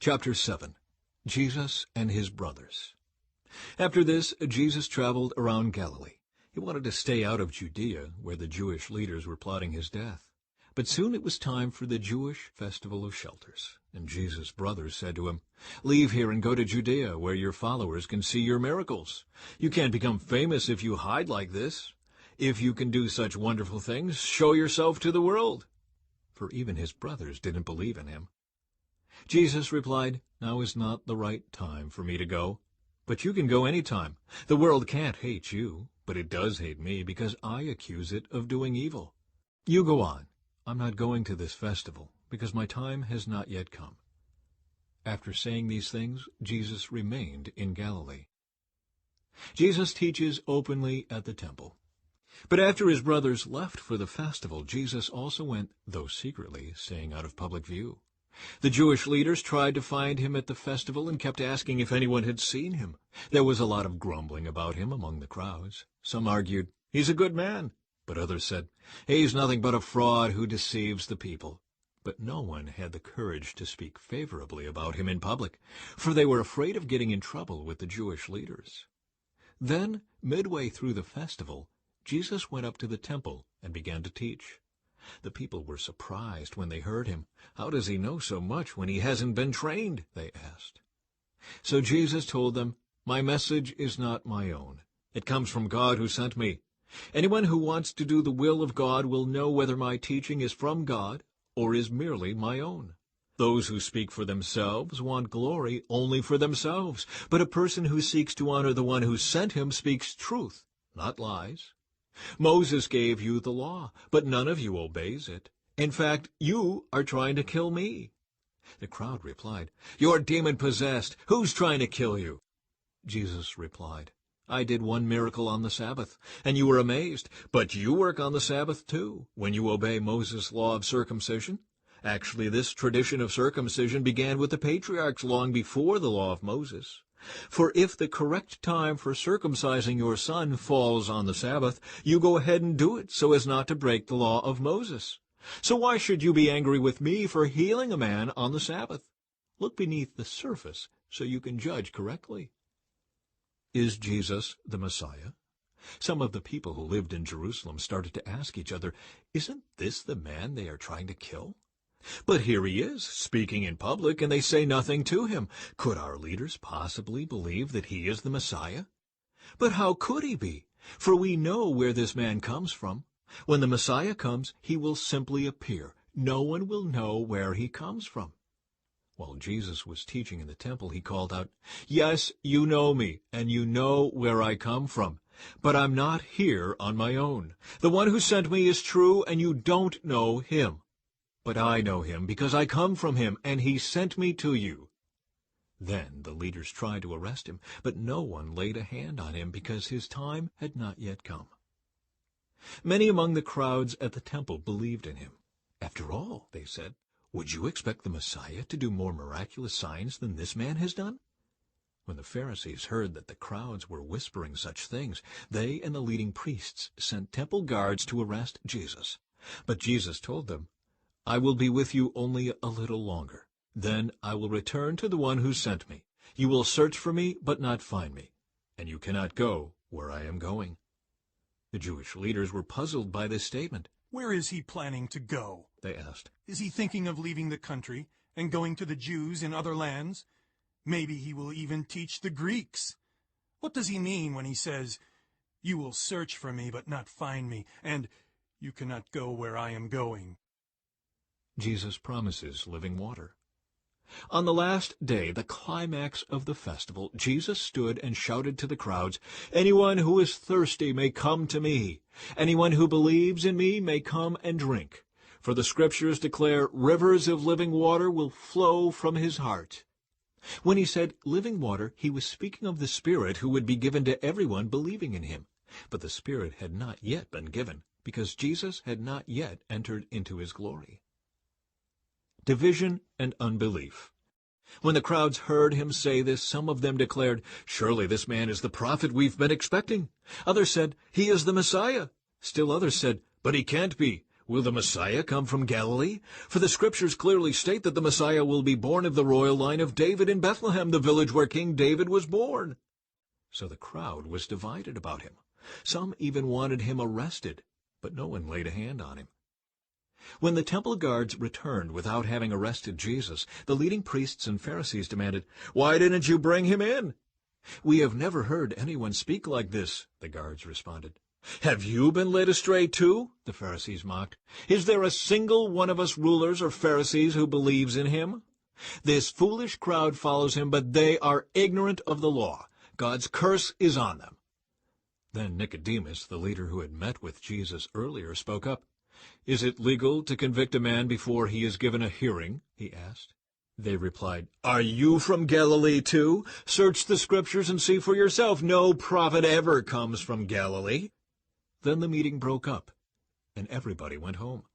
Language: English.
Chapter 7. Jesus and His Brothers. After this, Jesus traveled around Galilee. He wanted to stay out of Judea, where the Jewish leaders were plotting his death. But soon it was time for the Jewish festival of shelters, and Jesus' brothers said to him, "Leave here and go to Judea, where your followers can see your miracles. You can't become famous if you hide like this. If you can do such wonderful things, show yourself to the world." For even his brothers didn't believe in him. Jesus replied, "Now is not the right time for me to go, but you can go any time. The world can't hate you, but it does hate me because I accuse it of doing evil. You go on. I'm not going to this festival because my time has not yet come." After saying these things, Jesus remained in Galilee. Jesus teaches openly at the temple. But after his brothers left for the festival, Jesus also went, though secretly, staying out of public view. The Jewish leaders tried to find him at the festival and kept asking if anyone had seen him. There was a lot of grumbling about him among the crowds. Some argued, "He's a good man," but others said, "He's nothing but a fraud who deceives the people." But no one had the courage to speak favorably about him in public, for they were afraid of getting in trouble with the Jewish leaders. Then, midway through the festival, Jesus went up to the temple and began to teach. The people were surprised when they heard him. "How does he know so much when he hasn't been trained?" they asked. So Jesus told them, "My message is not my own. It comes from God who sent me. Anyone who wants to do the will of God will know whether my teaching is from God or is merely my own. Those who speak for themselves want glory only for themselves, but a person who seeks to honor the one who sent him speaks truth, not lies. Moses gave you the law, but none of you obeys it. In fact, you are trying to kill me." The crowd replied, "You're demon-possessed. Who's trying to kill you?" Jesus replied, "I did one miracle on the Sabbath, and you were amazed. But you work on the Sabbath too, when you obey Moses' law of circumcision. Actually, this tradition of circumcision began with the patriarchs long before the law of Moses. For if the correct time for circumcising your son falls on the Sabbath, you go ahead and do it so as not to break the law of Moses. So why should you be angry with me for healing a man on the Sabbath? Look beneath the surface so you can judge correctly." Is Jesus the Messiah? Some of the people who lived in Jerusalem started to ask each other, "Isn't this the man they are trying to kill? But here he is, speaking in public, and they say nothing to him. Could our leaders possibly believe that he is the Messiah? But how could he be? For we know where this man comes from. When the Messiah comes, he will simply appear. No one will know where he comes from." While Jesus was teaching in the temple, he called out, "Yes, you know me, and you know where I come from. But I'm not here on my own. The one who sent me is true, and you don't know him. But I know him because I come from him, and he sent me to you." Then the leaders tried to arrest him, but no one laid a hand on him because his time had not yet come. Many among the crowds at the temple believed in him. "After all," they said, "would you expect the Messiah to do more miraculous signs than this man has done?" When the Pharisees heard that the crowds were whispering such things, they and the leading priests sent temple guards to arrest Jesus. But Jesus told them, "I will be with you only a little longer. Then I will return to the one who sent me. You will search for me, but not find me, and you cannot go where I am going." The Jewish leaders were puzzled by this statement. "Where is he planning to go?" they asked. "Is he thinking of leaving the country and going to the Jews in other lands? Maybe he will even teach the Greeks. What does he mean when he says, 'You will search for me, but not find me,' and 'You cannot go where I am going'?" Jesus promises living water. On the last day, the climax of the festival, Jesus stood and shouted to the crowds, "Anyone who is thirsty may come to me. Anyone who believes in me may come and drink. For the Scriptures declare rivers of living water will flow from his heart." When he said living water, he was speaking of the Spirit who would be given to everyone believing in him. But the Spirit had not yet been given, because Jesus had not yet entered into his glory. Division and unbelief. When the crowds heard him say this, some of them declared, "Surely this man is the prophet we've been expecting." Others said, "He is the Messiah." Still others said, "But he can't be. Will the Messiah come from Galilee? For the Scriptures clearly state that the Messiah will be born of the royal line of David in Bethlehem, the village where King David was born." So the crowd was divided about him. Some even wanted him arrested, but no one laid a hand on him. When the temple guards returned without having arrested Jesus, the leading priests and Pharisees demanded, "Why didn't you bring him in?" "We have never heard anyone speak like this," the guards responded. "Have you been led astray too?" the Pharisees mocked. "Is there a single one of us rulers or Pharisees who believes in him? This foolish crowd follows him, but they are ignorant of the law. God's curse is on them." Then Nicodemus, the leader who had met with Jesus earlier, spoke up. "Is it legal to convict a man before he is given a hearing?" he asked. They replied, "Are you from Galilee too? Search the Scriptures and see for yourself. No prophet ever comes from Galilee." Then the meeting broke up, and everybody went home.